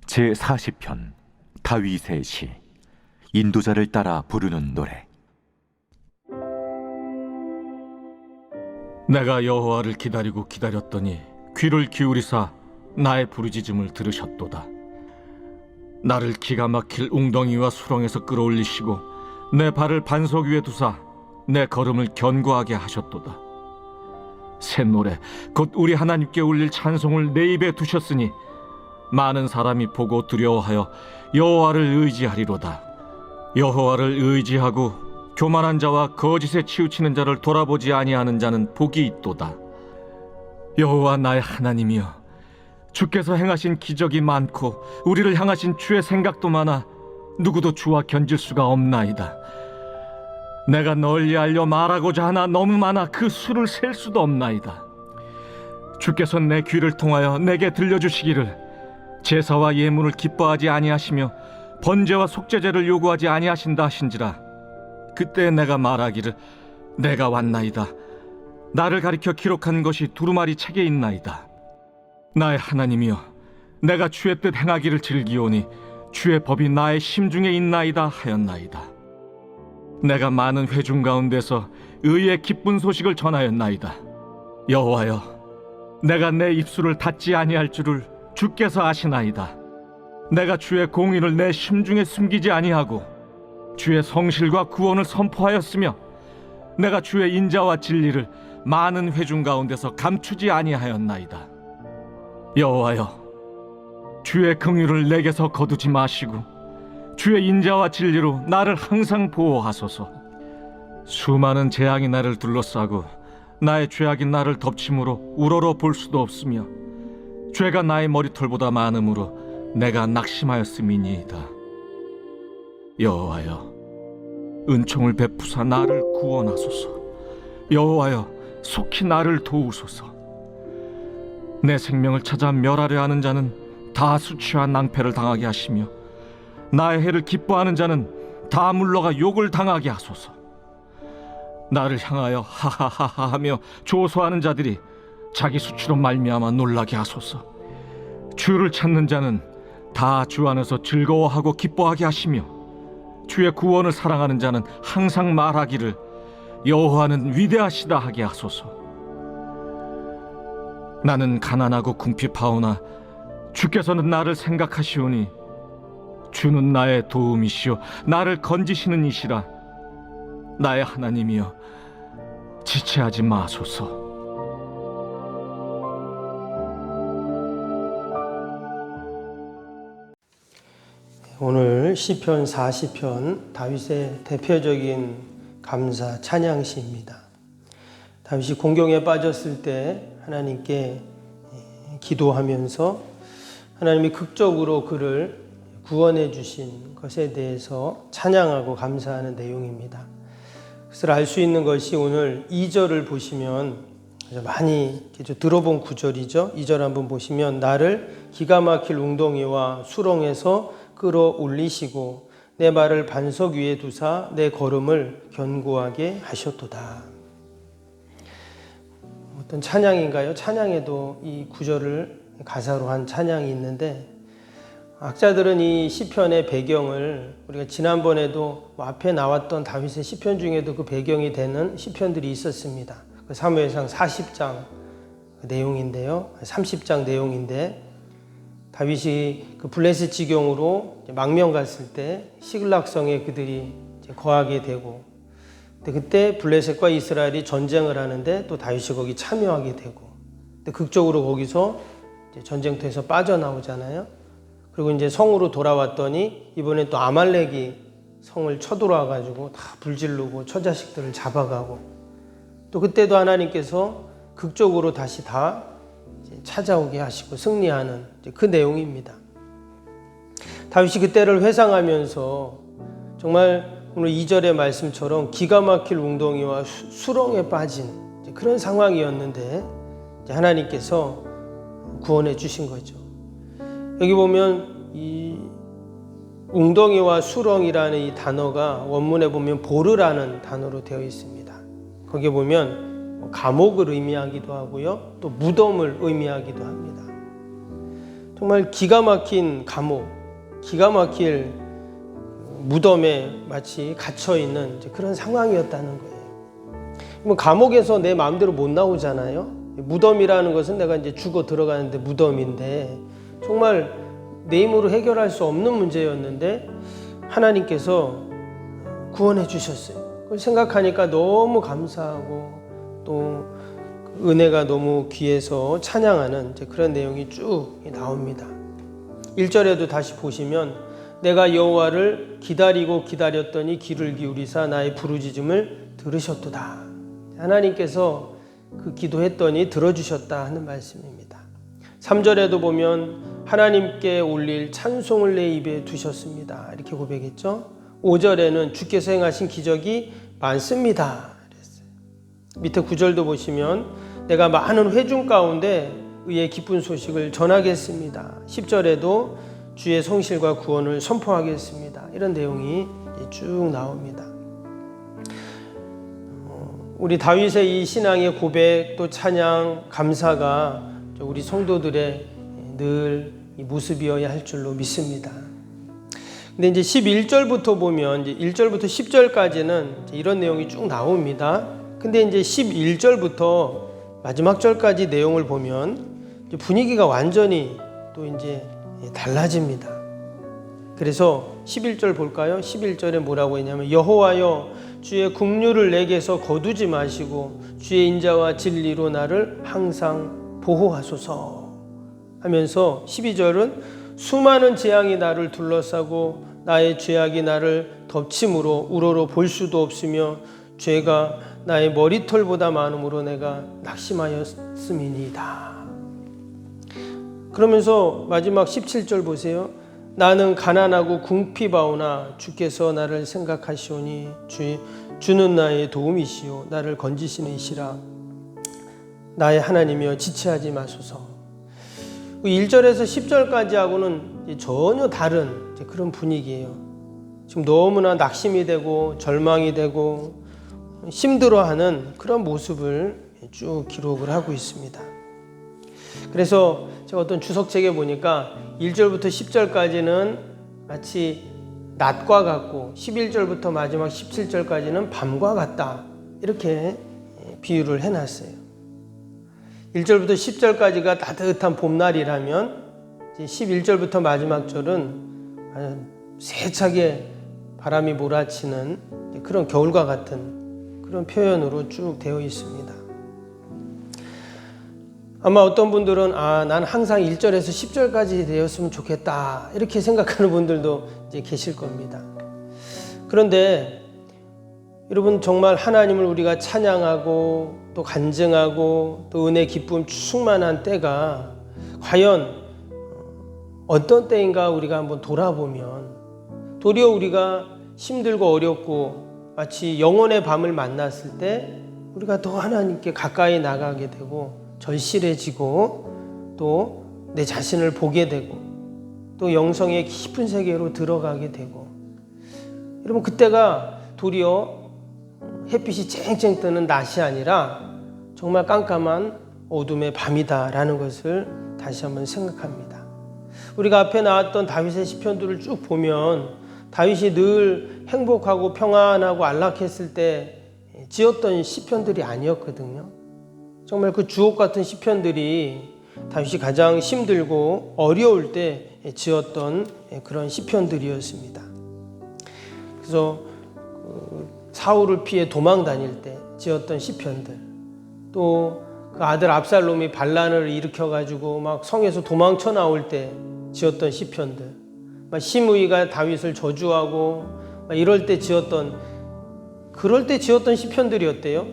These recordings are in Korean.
제40편 다윗의 시. 인도자를 따라 부르는 노래. 내가 여호와를 기다리고 기다렸더니 귀를 기울이사 나의 부르짖음을 들으셨도다. 나를 기가 막힐 웅덩이와 수렁에서 끌어올리시고 내 발을 반석 위에 두사 내 걸음을 견고하게 하셨도다. 새 노래 곧 우리 하나님께 올릴 찬송을 내 입에 두셨으니 많은 사람이 보고 두려워하여 여호와를 의지하리로다. 여호와를 의지하고 교만한 자와 거짓에 치우치는 자를 돌아보지 아니하는 자는 복이 있도다. 여호와 나의 하나님이여, 주께서 행하신 기적이 많고 우리를 향하신 주의 생각도 많아 누구도 주와 견질 수가 없나이다. 내가 널리 알려 말하고자 하나 너무 많아 그 수를 셀 수도 없나이다. 주께서 내 귀를 통하여 내게 들려주시기를 제사와 예물을 기뻐하지 아니하시며 번제와 속죄제를 요구하지 아니하신다 하신지라. 그때 내가 말하기를 내가 왔나이다. 나를 가리켜 기록한 것이 두루마리 책에 있나이다. 나의 하나님이여, 내가 주의 뜻 행하기를 즐기오니 주의 법이 나의 심중에 있나이다 하였나이다. 내가 많은 회중 가운데서 의의 기쁜 소식을 전하였나이다. 여호와여, 내가 내 입술을 닫지 아니할 줄을 주께서 아시나이다. 내가 주의 공의를 내 심중에 숨기지 아니하고 주의 성실과 구원을 선포하였으며 내가 주의 인자와 진리를 많은 회중 가운데서 감추지 아니하였나이다. 여호와여, 주의 긍휼을 내게서 거두지 마시고 주의 인자와 진리로 나를 항상 보호하소서. 수많은 재앙이 나를 둘러싸고 나의 죄악이 나를 덮침으로 우러러 볼 수도 없으며 죄가 나의 머리털보다 많음으로 내가 낙심하였음이니이다. 여호와여, 은총을 베푸사 나를 구원하소서. 여호와여, 속히 나를 도우소서. 내 생명을 찾아 멸하려 하는 자는 다 수치와 낭패를 당하게 하시며 나의 해를 기뻐하는 자는 다 물러가 욕을 당하게 하소서. 나를 향하여 하하하하 하며 조소하는 자들이 자기 수치로 말미암아 놀라게 하소서. 주를 찾는 자는 다 주 안에서 즐거워하고 기뻐하게 하시며 주의 구원을 사랑하는 자는 항상 말하기를 여호와는 위대하시다 하게 하소서. 나는 가난하고 궁핍하오나 주께서는 나를 생각하시오니 주는 나의 도움이시오 나를 건지시는 이시라. 나의 하나님이여, 지체하지 마소서. 오늘 시편 40편 다윗의 대표적인 감사 찬양시입니다. 다윗이 공경에 빠졌을 때 하나님께 기도하면서 하나님이 극적으로 그를 구원해 주신 것에 대해서 찬양하고 감사하는 내용입니다. 그것을 알 수 있는 것이 오늘 2절을 보시면 많이 들어본 구절이죠. 2절 한번 보시면 나를 기가 막힐 웅덩이와 수렁에서 끌어올리시고 내 발을 반석 위에 두사 내 걸음을 견고하게 하셨도다. 어떤 찬양인가요? 찬양에도 이 구절을 가사로 한 찬양이 있는데 학자들은 이 시편의 배경을 우리가 지난번에도 앞에 나왔던 다윗의 시편 중에도 그 배경이 되는 시편들이 있었습니다. 그 사무엘상 40장 내용인데요. 30장 내용인데 다윗이 그 블레셋 지경으로 망명 갔을 때 시글락성에 그들이 거하게 되고 그때 블레셋과 이스라엘이 전쟁을 하는데 또 다윗이 거기 참여하게 되고 극적으로 거기서 전쟁터에서 빠져나오잖아요. 그리고 이제 성으로 돌아왔더니 이번에 또 아말렉이 성을 쳐들어와 가지고 다 불지르고 처자식들을 잡아가고 또 그때도 하나님께서 극적으로 다시 다 찾아오게 하시고 승리하는 그 내용입니다. 다윗이 그때를 회상하면서 정말 오늘 2절의 말씀처럼 기가 막힐 웅덩이와 수렁에 빠진 그런 상황이었는데 하나님께서 구원해 주신 거죠. 여기 보면 이 웅덩이와 수렁이라는 이 단어가 원문에 보면 보르라는 단어로 되어 있습니다. 거기에 보면 감옥을 의미하기도 하고요, 또 무덤을 의미하기도 합니다. 정말 기가 막힌 감옥, 기가 막힐 무덤에 마치 갇혀있는 그런 상황이었다는 거예요. 감옥에서 내 마음대로 못 나오잖아요. 무덤이라는 것은 내가 이제 죽어 들어가는데 무덤인데 정말 내 힘으로 해결할 수 없는 문제였는데 하나님께서 구원해 주셨어요. 그걸 생각하니까 너무 감사하고 또 은혜가 너무 귀해서 찬양하는 그런 내용이 쭉 나옵니다. 1절에도 다시 보시면 내가 여호와를 기다리고 기다렸더니 귀를 기울이사 나의 부르짖음을 들으셨도다. 하나님께서 그 기도했더니 들어주셨다 하는 말씀입니다. 3절에도 보면 하나님께 올릴 찬송을 내 입에 두셨습니다. 이렇게 고백했죠. 5절에는 주께서 행하신 기적이 많습니다. 그랬어요. 밑에 9절도 보시면 내가 많은 회중 가운데 의의 기쁜 소식을 전하겠습니다. 10절에도 주의 성실과 구원을 선포하겠습니다. 이런 내용이 쭉 나옵니다. 우리 다윗의 이 신앙의 고백 또 찬양 감사가 우리 성도들의 늘 모습이어야 할 줄로 믿습니다. 근데 이제 11절부터 보면 이제 1절부터 10절까지는 이런 내용이 쭉 나옵니다. 근데 이제 11절부터 마지막 절까지 내용을 보면 분위기가 완전히 또 이제 달라집니다. 그래서 11절 볼까요? 11절에 뭐라고 했냐면 여호와여 주의 긍휼을 내게서 거두지 마시고 주의 인자와 진리로 나를 항상 보호하소서 하면서 12절은 수많은 재앙이 나를 둘러싸고 나의 죄악이 나를 덮침으로 우러러 볼 수도 없으며 죄가 나의 머리털보다 많음으로 내가 낙심하였음이니이다. 그러면서 마지막 17절 보세요. 나는 가난하고 궁핍하오나 주께서 나를 생각하시오니 주는 나의 도움이시오 나를 건지시는 이시라 나의 하나님이여 지체하지 마소서. 1절에서 10절까지 하고는 전혀 다른 그런 분위기예요. 지금 너무나 낙심이 되고 절망이 되고 힘들어하는 그런 모습을 쭉 기록을 하고 있습니다. 그래서 제가 어떤 주석책에 보니까 1절부터 10절까지는 마치 낮과 같고 11절부터 마지막 17절까지는 밤과 같다 이렇게 비유를 해놨어요. 1절부터 10절까지가 따뜻한 봄날이라면 11절부터 마지막 절은 세차게 바람이 몰아치는 그런 겨울과 같은 그런 표현으로 쭉 되어 있습니다. 아마 어떤 분들은 난 항상 1절에서 10절까지 되었으면 좋겠다 이렇게 생각하는 분들도 이제 계실 겁니다. 그런데 여러분 정말 하나님을 우리가 찬양하고 또 간증하고 또 은혜 기쁨 충만한 때가 과연 어떤 때인가 우리가 한번 돌아보면 도리어 우리가 힘들고 어렵고 마치 영혼의 밤을 만났을 때 우리가 더 하나님께 가까이 나가게 되고 절실해지고 또 내 자신을 보게 되고 또 영성의 깊은 세계로 들어가게 되고 여러분 그때가 도리어 햇빛이 쨍쨍 뜨는 낮이 아니라 정말 깜깜한 어둠의 밤이다라는 것을 다시 한번 생각합니다. 우리가 앞에 나왔던 다윗의 시편들을 쭉 보면 다윗이 늘 행복하고 평안하고 안락했을 때 지었던 시편들이 아니었거든요. 정말 그 주옥 같은 시편들이 다윗이 가장 힘들고 어려울 때 지었던 그런 시편들이었습니다. 그래서 사울을 피해 도망 다닐 때 지었던 시편들, 또 그 아들 압살롬이 반란을 일으켜가지고 막 성에서 도망쳐 나올 때 지었던 시편들, 막 시므이가 다윗을 저주하고 막 이럴 때 지었던 그럴 때 지었던 시편들이었대요.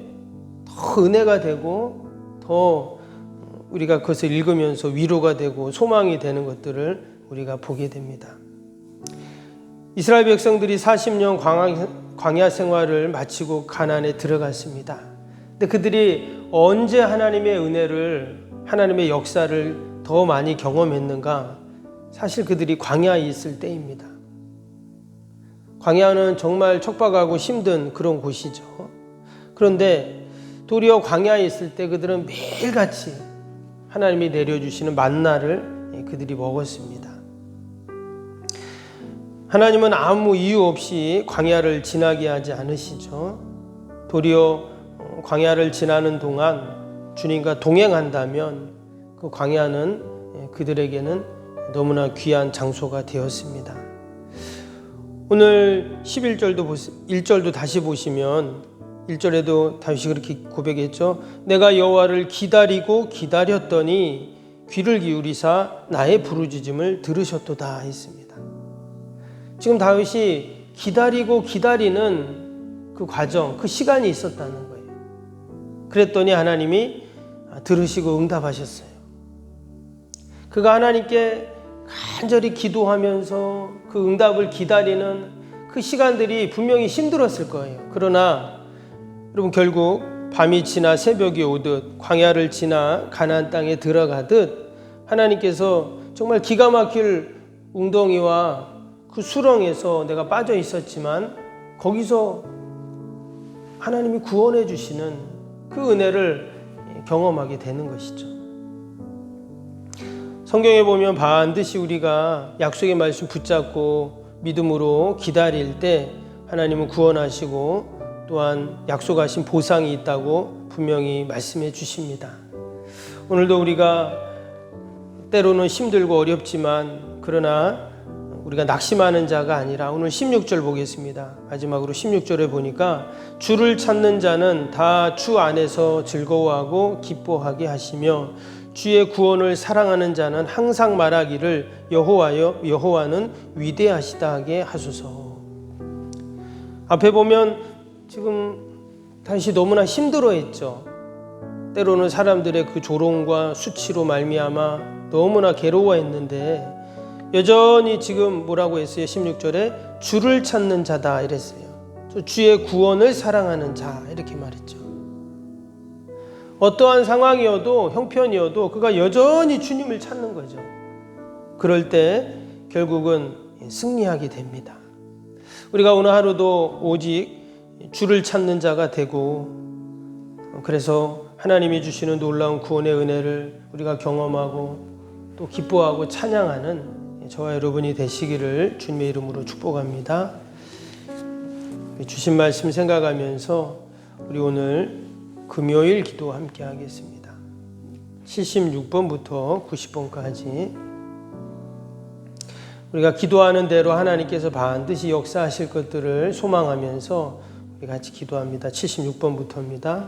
더 은혜가 되고 더 우리가 그것을 읽으면서 위로가 되고 소망이 되는 것들을 우리가 보게 됩니다. 이스라엘 백성들이 40년 광야 생활을 마치고 가나안에 들어갔습니다. 근데 그들이 언제 하나님의 은혜를, 하나님의 역사를 더 많이 경험했는가? 사실 그들이 광야에 있을 때입니다. 광야는 정말 척박하고 힘든 그런 곳이죠. 그런데 도리어 광야에 있을 때 그들은 매일같이 하나님이 내려주시는 만나를 그들이 먹었습니다. 하나님은 아무 이유 없이 광야를 지나게 하지 않으시죠. 도리어 광야를 지나는 동안 주님과 동행한다면 그 광야는 그들에게는 너무나 귀한 장소가 되었습니다. 오늘 1절도 다시 보시면 1절에도 다윗이 그렇게 고백했죠. 내가 여호와를 기다리고 기다렸더니 귀를 기울이사 나의 부르짖음을 들으셨도다 했습니다. 지금 다윗이 기다리고 기다리는 그 과정, 그 시간이 있었다는 거예요. 그랬더니 하나님이 들으시고 응답하셨어요. 그가 하나님께 간절히 기도하면서 그 응답을 기다리는 그 시간들이 분명히 힘들었을 거예요. 그러나 여러분, 결국 밤이 지나 새벽이 오듯 광야를 지나 가나안 땅에 들어가듯 하나님께서 정말 기가 막힐 웅덩이와 그 수렁에서 내가 빠져 있었지만 거기서 하나님이 구원해 주시는 그 은혜를 경험하게 되는 것이죠. 성경에 보면 반드시 우리가 약속의 말씀 붙잡고 믿음으로 기다릴 때 하나님은 구원하시고 또한 약속하신 보상이 있다고 분명히 말씀해 주십니다. 오늘도 우리가 때로는 힘들고 어렵지만 그러나 우리가 낙심하는 자가 아니라 오늘 16절 보겠습니다. 마지막으로 16절에 보니까 주를 찾는 자는 다 주 안에서 즐거워하고 기뻐하게 하시며 주의 구원을 사랑하는 자는 항상 말하기를 여호와는 위대하시다 하게 하소서. 앞에 보면 지금 다시 너무나 힘들어했죠. 때로는 사람들의 그 조롱과 수치로 말미암아 너무나 괴로워했는데 여전히 지금 뭐라고 했어요? 16절에 주를 찾는 자다 이랬어요. 주의 구원을 사랑하는 자 이렇게 말했죠. 어떠한 상황이어도 형편이어도 그가 여전히 주님을 찾는 거죠. 그럴 때 결국은 승리하게 됩니다. 우리가 오늘 하루도 오직 주를 찾는 자가 되고 그래서 하나님이 주시는 놀라운 구원의 은혜를 우리가 경험하고 또 기뻐하고 찬양하는 저와 여러분이 되시기를 주님의 이름으로 축복합니다. 주신 말씀 생각하면서 우리 오늘 금요일 기도 함께 하겠습니다. 76번부터 90번까지 우리가 기도하는 대로 하나님께서 반드시 역사하실 것들을 소망하면서 우리 같이 기도합니다. 76번부터입니다.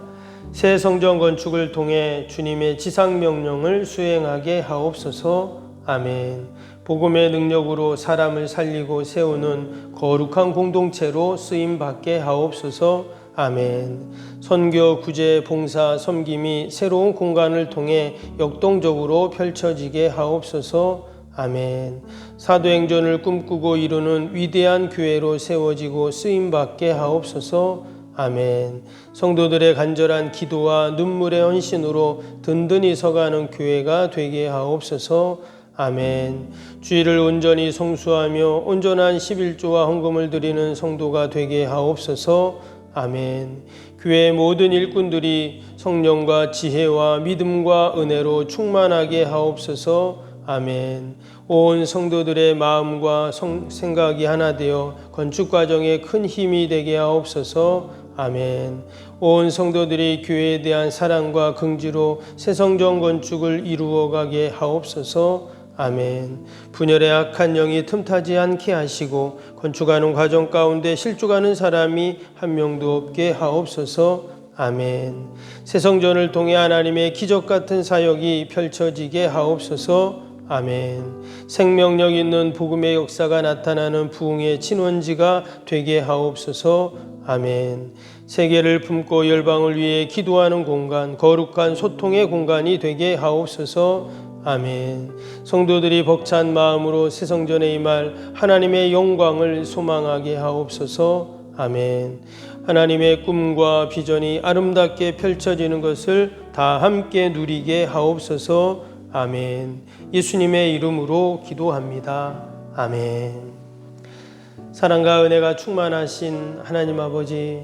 새 성전 건축을 통해 주님의 지상명령을 수행하게 하옵소서. 아멘. 복음의 능력으로 사람을 살리고 세우는 거룩한 공동체로 쓰임받게 하옵소서. 아멘. 선교, 구제, 봉사, 섬김이 새로운 공간을 통해 역동적으로 펼쳐지게 하옵소서. 아멘. 사도행전을 꿈꾸고 이루는 위대한 교회로 세워지고 쓰임받게 하옵소서. 아멘. 성도들의 간절한 기도와 눈물의 헌신으로 든든히 서가는 교회가 되게 하옵소서. 아멘. 주일을 온전히 성수하며 온전한 11조와 헌금을 드리는 성도가 되게 하옵소서. 아멘. 교회의 모든 일꾼들이 성령과 지혜와 믿음과 은혜로 충만하게 하옵소서. 아멘. 온 성도들의 마음과 생각이 하나 되어 건축 과정에 큰 힘이 되게 하옵소서. 아멘. 온 성도들이 교회에 대한 사랑과 긍지로 새 성전 건축을 이루어가게 하옵소서. 아멘. 분열의 악한 영이 틈타지 않게 하시고 건축하는 과정 가운데 실족하는 사람이 한 명도 없게 하옵소서. 아멘. 새 성전을 통해 하나님의 기적 같은 사역이 펼쳐지게 하옵소서. 아멘. 생명력 있는 복음의 역사가 나타나는 부흥의 진원지가 되게 하옵소서. 아멘. 세계를 품고 열방을 위해 기도하는 공간, 거룩한 소통의 공간이 되게 하옵소서. 아멘. 성도들이 벅찬 마음으로 새 성전에 임할 하나님의 영광을 소망하게 하옵소서. 아멘. 하나님의 꿈과 비전이 아름답게 펼쳐지는 것을 다 함께 누리게 하옵소서. 아멘. 예수님의 이름으로 기도합니다. 아멘. 사랑과 은혜가 충만하신 하나님 아버지,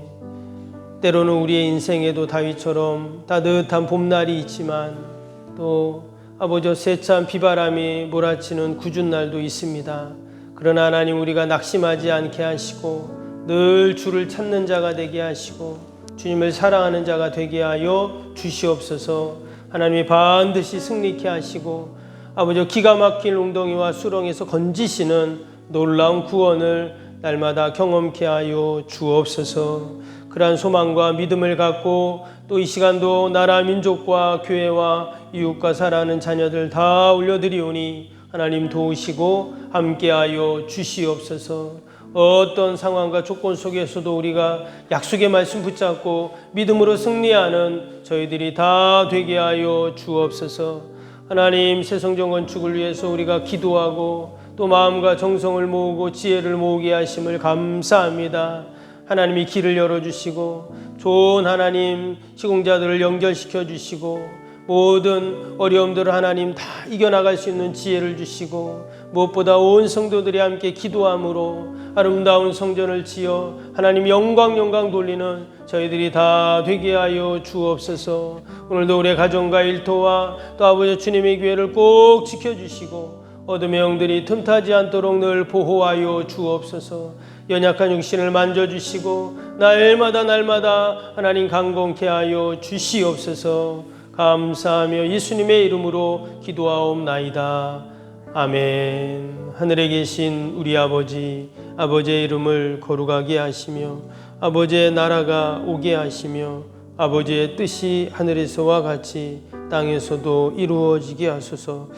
때로는 우리의 인생에도 다윗처럼 따뜻한 봄날이 있지만 또 아버지 세찬 비바람이 몰아치는 궂은 날도 있습니다. 그러나 하나님 우리가 낙심하지 않게 하시고 늘 주를 찾는 자가 되게 하시고 주님을 사랑하는 자가 되게 하여 주시옵소서. 하나님이 반드시 승리케 하시고 아버지 기가 막힐 웅덩이와 수렁에서 건지시는 놀라운 구원을 날마다 경험케 하여 주옵소서. 그러한 소망과 믿음을 갖고 또 이 시간도 나라 민족과 교회와 이웃과 살아가는 자녀들 다 올려드리오니 하나님 도우시고 함께하여 주시옵소서. 어떤 상황과 조건 속에서도 우리가 약속의 말씀 붙잡고 믿음으로 승리하는 저희들이 다 되게 하여 주옵소서. 하나님 새성전 건축을 위해서 우리가 기도하고 또 마음과 정성을 모으고 지혜를 모으게 하심을 감사합니다. 하나님이 길을 열어주시고 좋은 하나님 시공자들을 연결시켜 주시고 모든 어려움들을 하나님 다 이겨나갈 수 있는 지혜를 주시고 무엇보다 온 성도들이 함께 기도함으로 아름다운 성전을 지어 하나님 영광 돌리는 저희들이 다 되게 하여 주옵소서. 오늘도 우리의 가정과 일터와 또 아버지 주님의 교회를 꼭 지켜주시고 어둠의 영들이 틈타지 않도록 늘 보호하여 주옵소서. 연약한 육신을 만져주시고 날마다 하나님 강건케 하여 주시옵소서. 감사하며 예수님의 이름으로 기도하옵나이다. 아멘. 하늘에 계신 우리 아버지, 아버지의 이름을 거룩하게 하시며 아버지의 나라가 오게 하시며 아버지의 뜻이 하늘에서와 같이 땅에서도 이루어지게 하소서.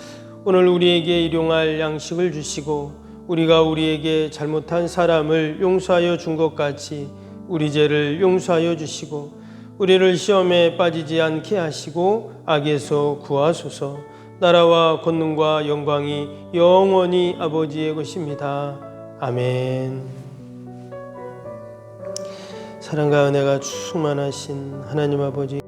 오늘 우리에게 일용할 양식을 주시고 우리가 우리에게 잘못한 사람을 용서하여 준 것 같이 우리 죄를 용서하여 주시고 우리를 시험에 빠지지 않게 하시고 악에서 구하소서. 나라와 권능과 영광이 영원히 아버지의 것입니다. 아멘. 사랑과 은혜가 충만하신 하나님 아버지